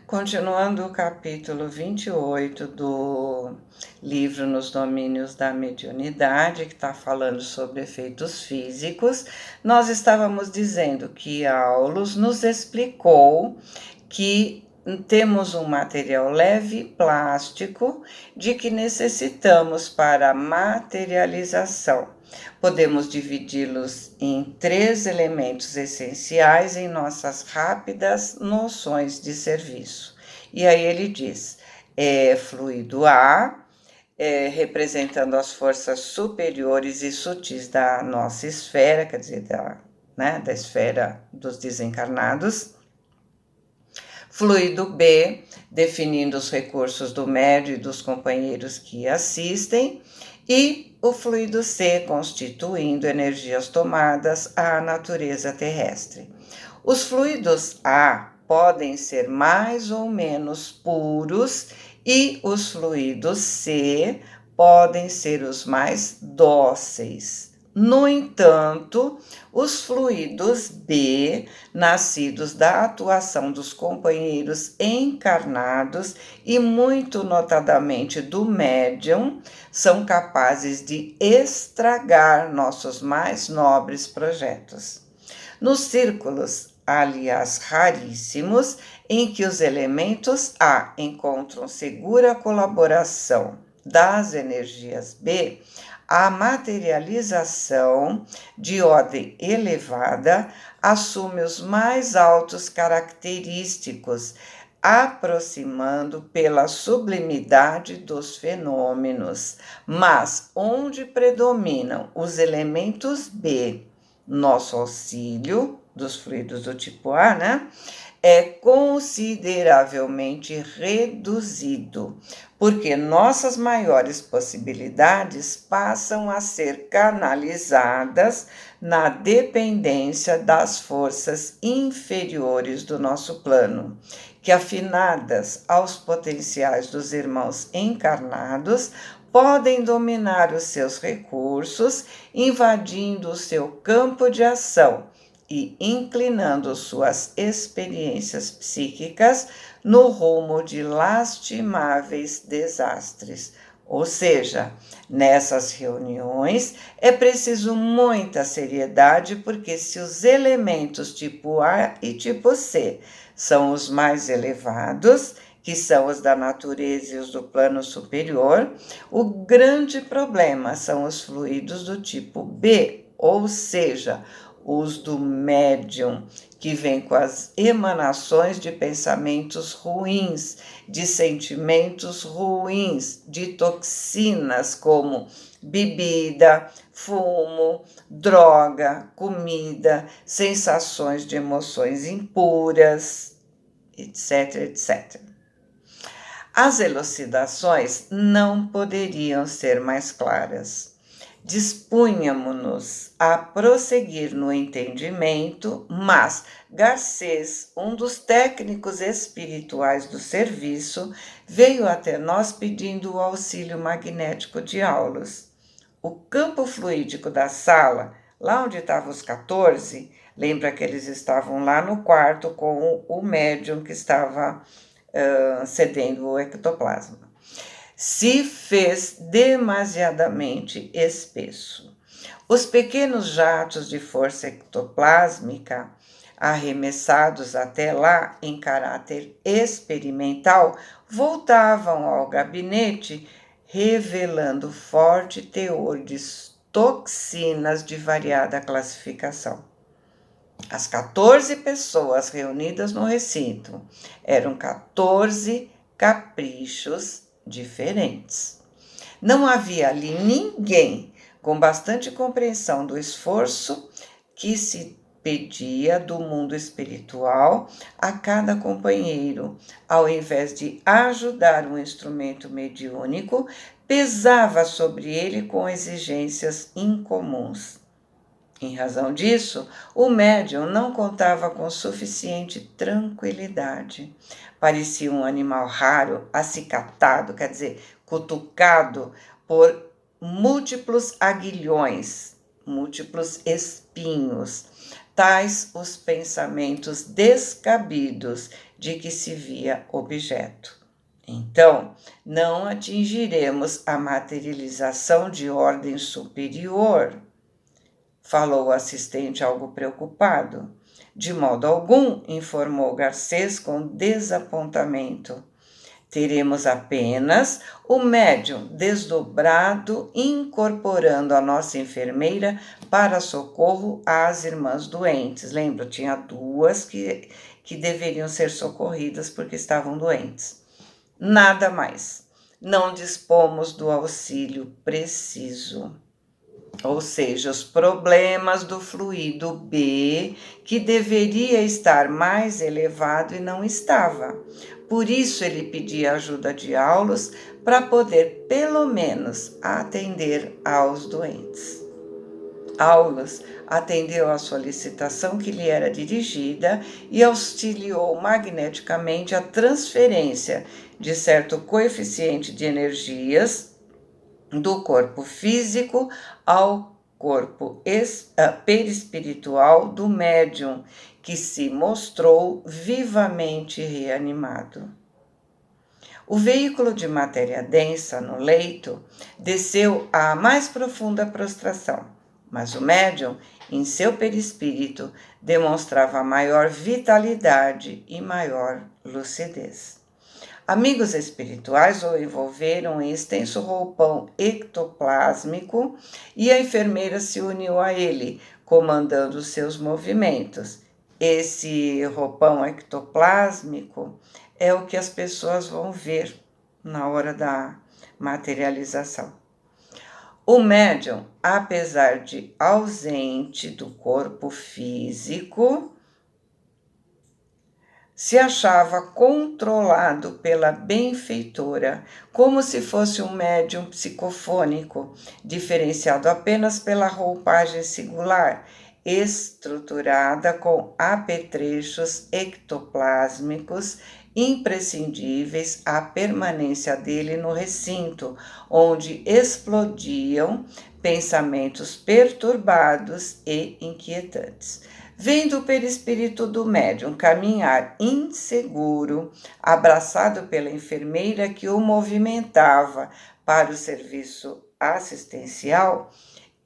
Continuando o capítulo 28 do livro Nos Domínios da Mediunidade, que está falando sobre efeitos físicos, nós estávamos dizendo que Aulus nos explicou que temos um material leve plástico de que necessitamos para a materialização. Podemos dividi-los em 3 elementos essenciais em nossas rápidas noções de serviço. E aí ele diz, fluido A, representando as forças superiores e sutis da nossa esfera, quer dizer, da esfera dos desencarnados. Fluido B, definindo os recursos do médium e dos companheiros que assistem, e o fluido C, constituindo energias tomadas à natureza terrestre. Os fluidos A podem ser mais ou menos puros e os fluidos C podem ser os mais dóceis. No entanto, os fluidos B, nascidos da atuação dos companheiros encarnados e muito notadamente do médium, são capazes de estragar nossos mais nobres projetos. Nos círculos, aliás raríssimos, em que os elementos A encontram segura colaboração das energias B, a materialização de ordem elevada assume os mais altos característicos, aproximando pela sublimidade dos fenômenos. Mas onde predominam os elementos B, nosso auxílio dos fluidos do tipo A, né? É consideravelmente reduzido, porque nossas maiores possibilidades passam a ser canalizadas na dependência das forças inferiores do nosso plano, que afinadas aos potenciais dos irmãos encarnados, podem dominar os seus recursos, invadindo o seu campo de ação e inclinando suas experiências psíquicas no rumo de lastimáveis desastres. Ou seja, nessas reuniões é preciso muita seriedade, porque se os elementos tipo A e tipo C são os mais elevados, que são os da natureza e os do plano superior, o grande problema são os fluidos do tipo B, ou seja, os do médium, que vem com as emanações de pensamentos ruins, de sentimentos ruins, de toxinas como bebida, fumo, droga, comida, sensações de emoções impuras, etc, etc. As elucidações não poderiam ser mais claras. Dispunhamos-nos a prosseguir no entendimento, mas Garcês, um dos técnicos espirituais do serviço, veio até nós pedindo o auxílio magnético de Aulus. O campo fluídico da sala, lá onde estavam os 14, lembra que eles estavam lá no quarto com o médium que estava cedendo o ectoplasma, se fez demasiadamente espesso. Os pequenos jatos de força ectoplásmica, arremessados até lá em caráter experimental, voltavam ao gabinete, revelando forte teor de toxinas de variada classificação. As 14 pessoas reunidas no recinto eram 14 caprichos diferentes. Não havia ali ninguém com bastante compreensão do esforço que se pedia do mundo espiritual a cada companheiro. Ao invés de ajudar um instrumento mediúnico, pesava sobre ele com exigências incomuns. Em razão disso, o médium não contava com suficiente tranquilidade. Parecia um animal raro, acicatado, quer dizer, cutucado por múltiplos aguilhões, múltiplos espinhos, tais os pensamentos descabidos de que se via objeto. Então, não atingiremos a materialização de ordem superior, falou o assistente algo preocupado. De modo algum, informou Garcês com desapontamento. Teremos apenas o médium desdobrado incorporando a nossa enfermeira para socorro às irmãs doentes. Lembra, tinha duas que deveriam ser socorridas porque estavam doentes. Nada mais. Não dispomos do auxílio preciso. Ou seja, os problemas do fluido B, que deveria estar mais elevado e não estava. Por isso ele pedia ajuda de Aulus para poder, pelo menos, atender aos doentes. Aulus atendeu à solicitação que lhe era dirigida e auxiliou magneticamente a transferência de certo coeficiente de energias do corpo físico ao corpo perispiritual do médium, que se mostrou vivamente reanimado. O veículo de matéria densa no leito desceu à mais profunda prostração, mas o médium, em seu perispírito, demonstrava maior vitalidade e maior lucidez. Amigos espirituais o envolveram em extenso roupão ectoplásmico e a enfermeira se uniu a ele, comandando seus movimentos. Esse roupão ectoplásmico é o que as pessoas vão ver na hora da materialização. O médium, apesar de ausente do corpo físico, se achava controlado pela benfeitora, como se fosse um médium psicofônico, diferenciado apenas pela roupagem singular, estruturada com apetrechos ectoplásmicos imprescindíveis à permanência dele no recinto, onde explodiam pensamentos perturbados e inquietantes. Vendo o perispírito do médium caminhar inseguro, abraçado pela enfermeira que o movimentava para o serviço assistencial,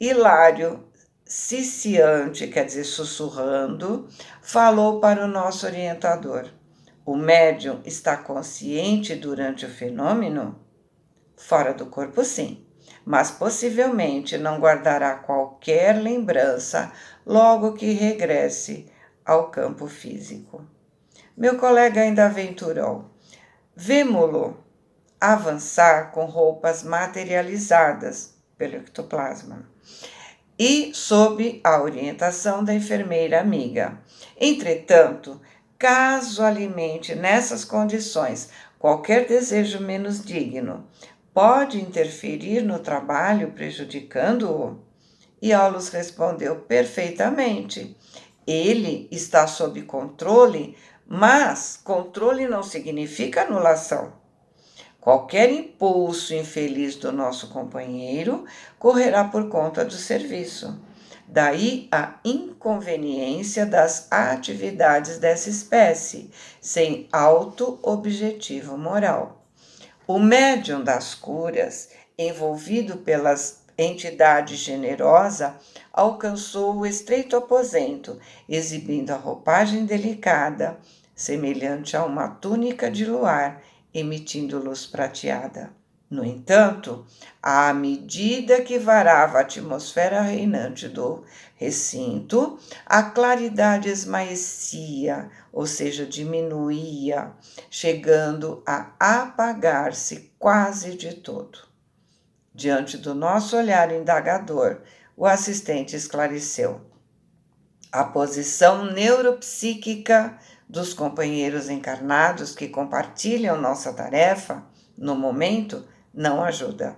Hilário, ciciante, quer dizer, sussurrando, falou para o nosso orientador: o médium está consciente durante o fenômeno? Fora do corpo, sim, mas possivelmente não guardará qualquer lembrança logo que regresse ao campo físico. Meu colega ainda aventurou: vemo-lo avançar com roupas materializadas pelo ectoplasma e sob a orientação da enfermeira amiga. Entretanto, caso alimente nessas condições qualquer desejo menos digno, pode interferir no trabalho, prejudicando-o? E Aulus respondeu: perfeitamente. Ele está sob controle, mas controle não significa anulação. Qualquer impulso infeliz do nosso companheiro correrá por conta do serviço. Daí a inconveniência das atividades dessa espécie, sem alto objetivo moral. O médium das curas, envolvido pelas entidade generosa, alcançou o estreito aposento, exibindo a roupagem delicada, semelhante a uma túnica de luar, emitindo luz prateada. No entanto, à medida que varava a atmosfera reinante do recinto, a claridade esmaecia, ou seja, diminuía, chegando a apagar-se quase de todo. Diante do nosso olhar indagador, o assistente esclareceu: a posição neuropsíquica dos companheiros encarnados que compartilham nossa tarefa, no momento, não ajuda.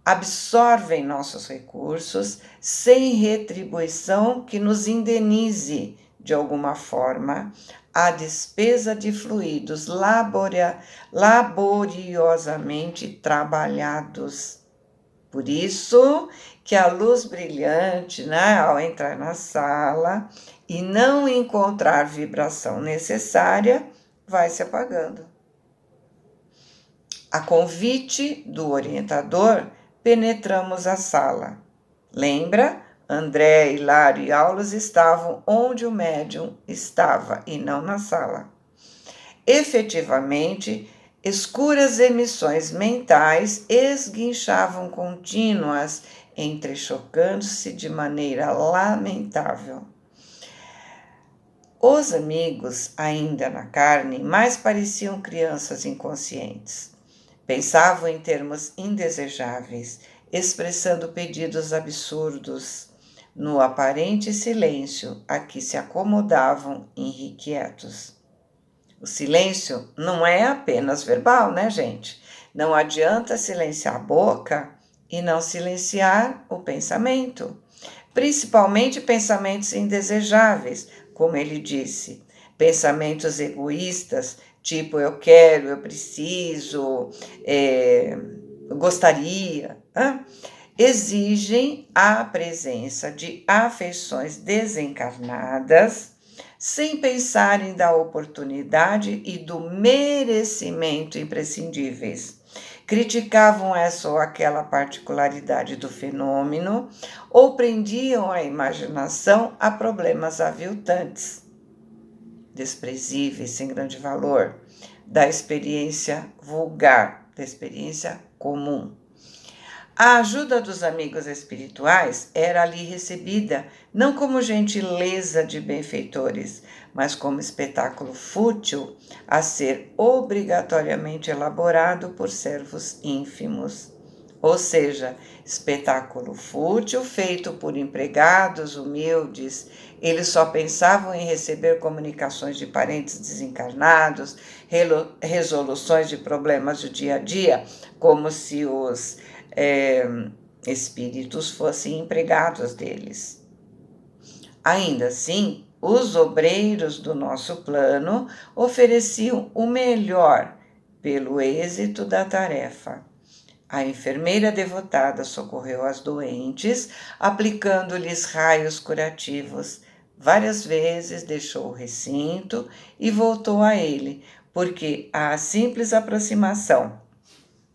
Absorvem nossos recursos sem retribuição que nos indenize, de alguma forma, a despesa de fluidos laboriosamente trabalhados. Por isso que a luz brilhante, né, ao entrar na sala e não encontrar vibração necessária, vai se apagando. A convite do orientador, penetramos a sala. Lembra? André, Hilário e Aulos estavam onde o médium estava e não na sala. Efetivamente, escuras emissões mentais esguinchavam contínuas, entrechocando-se de maneira lamentável. Os amigos, ainda na carne, mais pareciam crianças inconscientes. Pensavam em termos indesejáveis, expressando pedidos absurdos, no aparente silêncio a que se acomodavam irrequietos. O silêncio não é apenas verbal, né, gente? Não adianta silenciar a boca e não silenciar o pensamento, principalmente pensamentos indesejáveis, como ele disse, pensamentos egoístas, tipo eu quero, eu preciso, eu gostaria, exigem a presença de afeições desencarnadas, sem pensarem da oportunidade e do merecimento imprescindíveis. Criticavam essa ou aquela particularidade do fenômeno ou prendiam a imaginação a problemas aviltantes, desprezíveis, sem grande valor, da experiência vulgar, da experiência comum. A ajuda dos amigos espirituais era ali recebida não como gentileza de benfeitores, mas como espetáculo fútil a ser obrigatoriamente elaborado por servos ínfimos. Ou seja, espetáculo fútil feito por empregados humildes. Eles só pensavam em receber comunicações de parentes desencarnados, resoluções de problemas do dia a dia, como se os espíritos fossem empregados deles. Ainda assim, os obreiros do nosso plano ofereciam o melhor pelo êxito da tarefa. A enfermeira devotada socorreu as doentes, aplicando-lhes raios curativos. Várias vezes deixou o recinto e voltou a ele, porque a simples aproximação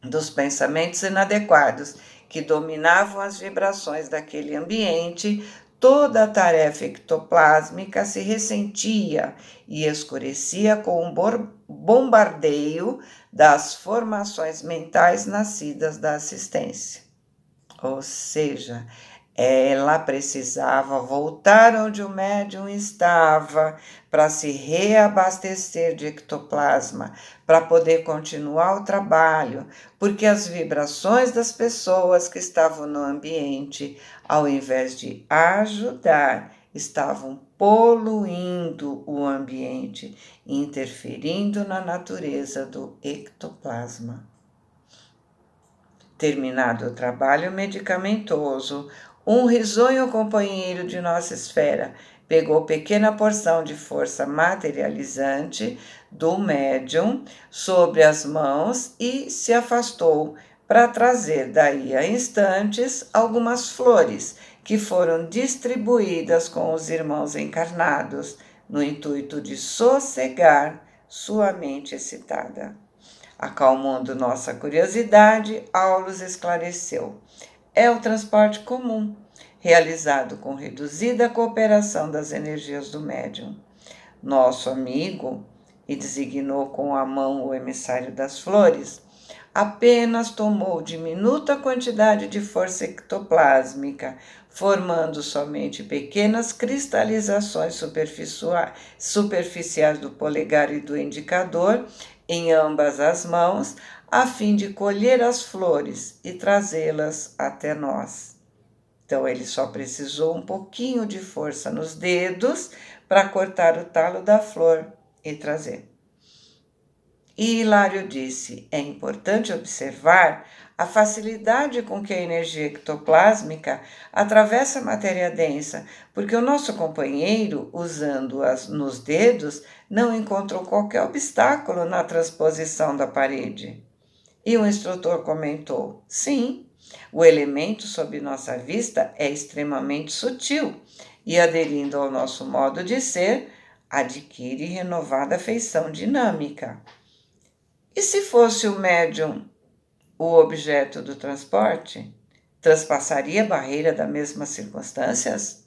dos pensamentos inadequados que dominavam as vibrações daquele ambiente, toda a tarefa ectoplásmica se ressentia e escurecia com um bombardeio das formações mentais nascidas da assistência. Ou seja, ela precisava voltar onde o médium estava para se reabastecer de ectoplasma, para poder continuar o trabalho, porque as vibrações das pessoas que estavam no ambiente, ao invés de ajudar, estavam poluindo o ambiente, interferindo na natureza do ectoplasma. Terminado o trabalho medicamentoso, um risonho companheiro de nossa esfera pegou pequena porção de força materializante do médium sobre as mãos e se afastou para trazer daí a instantes algumas flores que foram distribuídas com os irmãos encarnados no intuito de sossegar sua mente excitada. Acalmando nossa curiosidade, Aulos esclareceu. É o transporte comum, realizado com reduzida cooperação das energias do médium. Nosso amigo, e designou com a mão o emissário das flores, apenas tomou diminuta quantidade de força ectoplásmica, formando somente pequenas cristalizações superficiais do polegar e do indicador em ambas as mãos, a fim de colher as flores e trazê-las até nós. Então, ele só precisou um pouquinho de força nos dedos para cortar o talo da flor e trazer. E Hilário disse: é importante observar a facilidade com que a energia ectoplásmica atravessa a matéria densa, porque o nosso companheiro, usando-as nos dedos, não encontrou qualquer obstáculo na transposição da parede. E o instrutor comentou: sim, O elemento sob nossa vista é extremamente sutil e, aderindo ao nosso modo de ser, adquire renovada feição dinâmica. E se fosse o médium o objeto do transporte? Transpassaria a barreira das mesmas circunstâncias?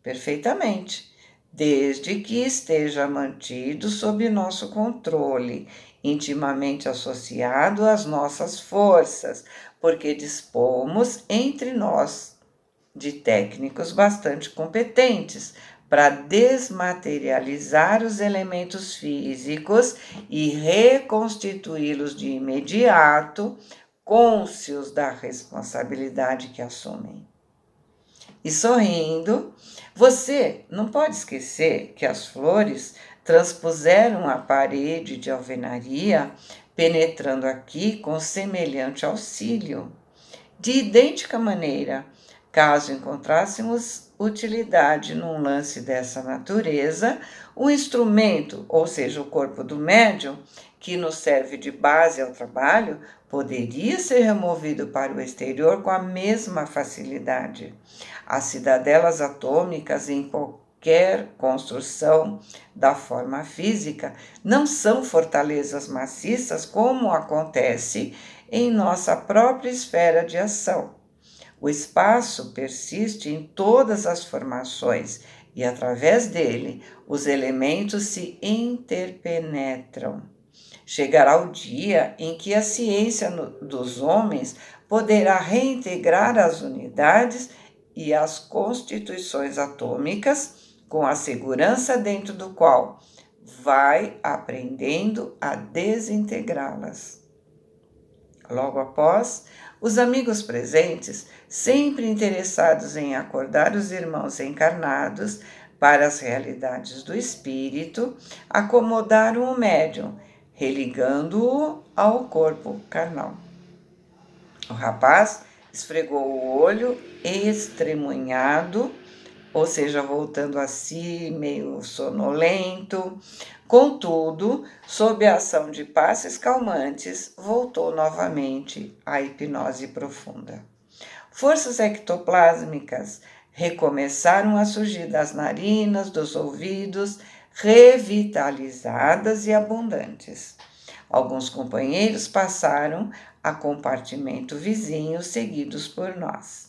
Perfeitamente, desde que esteja mantido sob nosso controle, intimamente associado às nossas forças, porque dispomos entre nós de técnicos bastante competentes para desmaterializar os elementos físicos e reconstituí-los de imediato, cônscios da responsabilidade que assumem. E sorrindo, você não pode esquecer que as flores transpuseram a parede de alvenaria, penetrando aqui com semelhante auxílio. De idêntica maneira, caso encontrássemos utilidade num lance dessa natureza, o instrumento, ou seja, o corpo do médium, que nos serve de base ao trabalho, poderia ser removido para o exterior com a mesma facilidade. As cidadelas atômicas em qualquer construção da forma física não são fortalezas maciças como acontece em nossa própria esfera de ação. O espaço persiste em todas as formações e, através dele, os elementos se interpenetram. Chegará o dia em que a ciência dos homens poderá reintegrar as unidades e as constituições atômicas com a segurança dentro do qual vai aprendendo a desintegrá-las. Logo após, os amigos presentes, sempre interessados em acordar os irmãos encarnados para as realidades do espírito, acomodaram o médium, religando-o ao corpo carnal. O rapaz esfregou o olho estremunhado, ou seja, voltando a si, meio sonolento. Contudo, sob a ação de passes calmantes, voltou novamente à hipnose profunda. Forças ectoplásmicas recomeçaram a surgir das narinas, dos ouvidos, revitalizadas e abundantes. Alguns companheiros passaram a compartimento vizinho, seguidos por nós.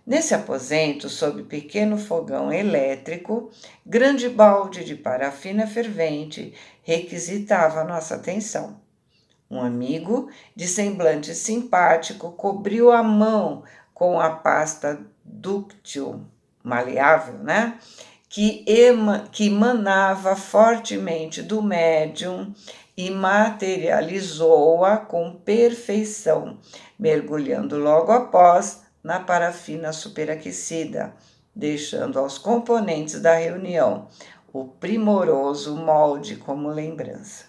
Nesse aposento, sob pequeno fogão elétrico, grande balde de parafina fervente requisitava nossa atenção. Um amigo, de semblante simpático, cobriu a mão com a pasta dúctil, maleável, que emanava fortemente do médium e materializou-a com perfeição, mergulhando logo após na parafina superaquecida, deixando aos componentes da reunião o primoroso molde como lembrança.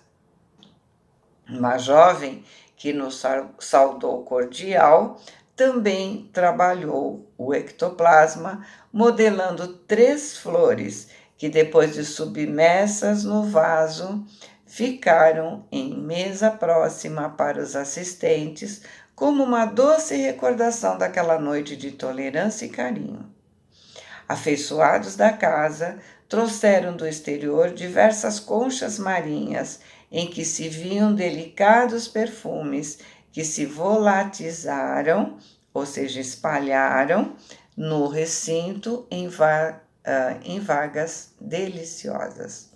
Uma jovem que nos saudou cordial também trabalhou o ectoplasma, modelando 3 flores que, depois de submersas no vaso, ficaram em mesa próxima para os assistentes, como uma doce recordação daquela noite de tolerância e carinho. Afeiçoados da casa, trouxeram do exterior diversas conchas marinhas em que se viam delicados perfumes que se volatizaram, ou seja, espalharam no recinto em vagas deliciosas.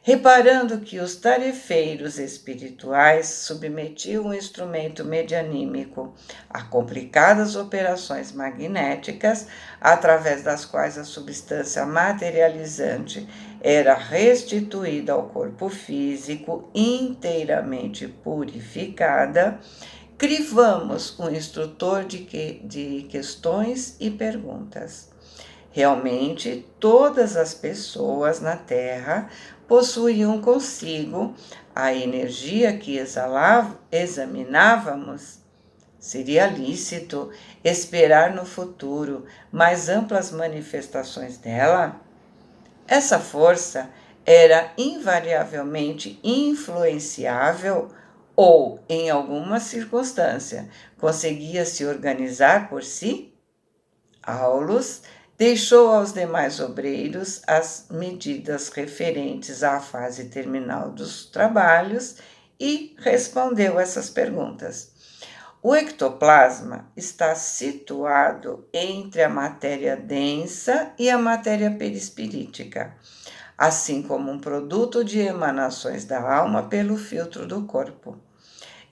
Reparando que os tarefeiros espirituais submetiam o instrumento medianímico a complicadas operações magnéticas, através das quais a substância materializante era restituída ao corpo físico inteiramente purificada, crivamos um instrutor de questões e perguntas. Realmente, todas as pessoas na Terra possuíam consigo a energia que examinávamos. Seria lícito esperar no futuro mais amplas manifestações dela? Essa força era invariavelmente influenciável ou, em alguma circunstância, conseguia se organizar por si? Aulus deixou aos demais obreiros as medidas referentes à fase terminal dos trabalhos e respondeu essas perguntas. O ectoplasma está situado entre a matéria densa e a matéria perispirítica, assim como um produto de emanações da alma pelo filtro do corpo.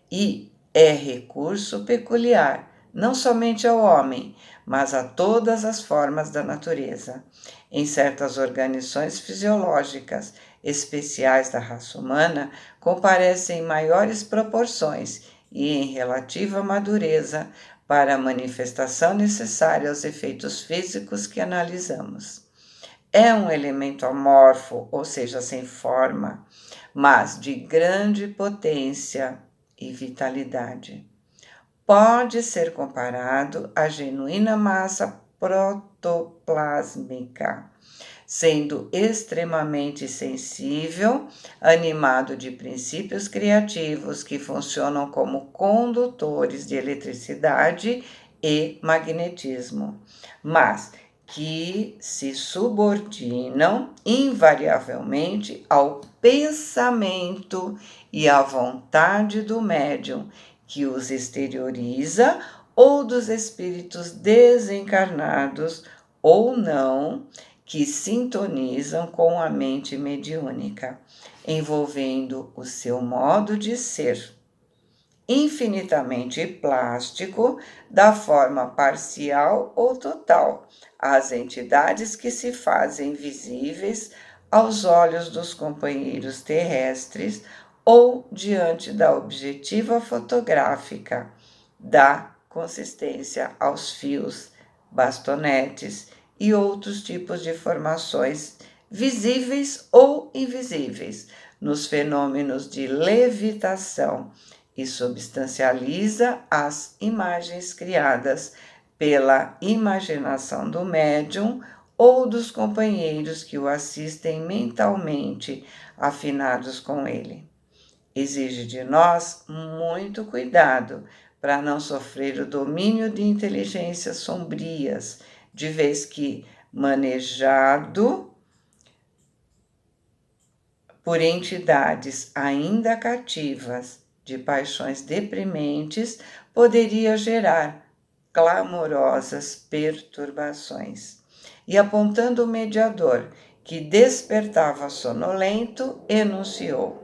E é recurso peculiar, não somente ao homem, mas a todas as formas da natureza. Em certas organizações fisiológicas especiais da raça humana, comparecem em maiores proporções e em relativa madureza para a manifestação necessária aos efeitos físicos que analisamos. É um elemento amorfo, ou seja, sem forma, mas de grande potência e vitalidade. Pode ser comparado à genuína massa protoplásmica, sendo extremamente sensível, animado de princípios criativos que funcionam como condutores de eletricidade e magnetismo, mas que se subordinam invariavelmente ao pensamento e à vontade do médium, que os exterioriza, ou dos espíritos desencarnados ou não, que sintonizam com a mente mediúnica, envolvendo o seu modo de ser, infinitamente plástico, da forma parcial ou total, às entidades que se fazem visíveis aos olhos dos companheiros terrestres ou diante da objetiva fotográfica, da consistência aos fios, bastonetes e outros tipos de formações visíveis ou invisíveis nos fenômenos de levitação e substancializa as imagens criadas pela imaginação do médium ou dos companheiros que o assistem mentalmente afinados com ele. Exige de nós muito cuidado para não sofrer o domínio de inteligências sombrias, de vez que, manejado por entidades ainda cativas de paixões deprimentes, poderia gerar clamorosas perturbações. E apontando o mediador, que despertava sonolento, enunciou: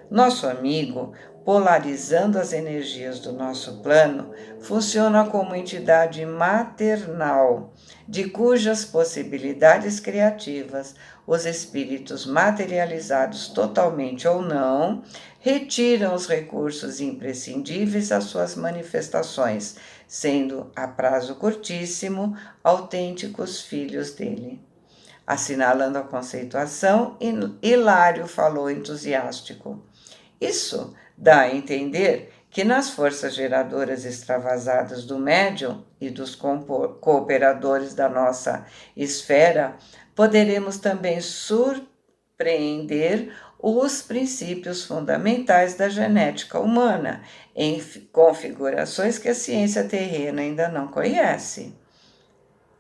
nosso amigo, polarizando as energias do nosso plano, funciona como entidade maternal, de cujas possibilidades criativas os espíritos materializados totalmente ou não retiram os recursos imprescindíveis às suas manifestações, sendo a prazo curtíssimo autênticos filhos dele. Assinalando a conceituação, Hilário falou entusiástico: isso dá a entender que nas forças geradoras extravasadas do médium e dos cooperadores da nossa esfera, poderemos também surpreender os princípios fundamentais da genética humana, em configurações que a ciência terrena ainda não conhece.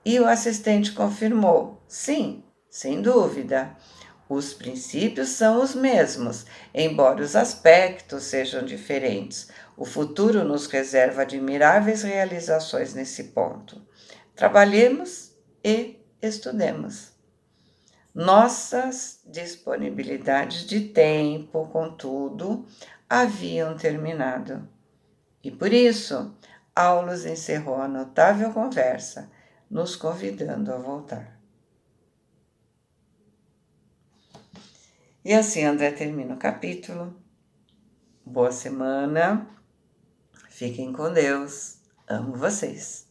E o assistente confirmou: sim, sem dúvida. Os princípios são os mesmos, embora os aspectos sejam diferentes. O futuro nos reserva admiráveis realizações nesse ponto. Trabalhemos e estudemos. Nossas disponibilidades de tempo, contudo, haviam terminado. E por isso, Aulus encerrou a notável conversa, nos convidando a voltar. E assim André termina o capítulo. Boa semana, fiquem com Deus, amo vocês.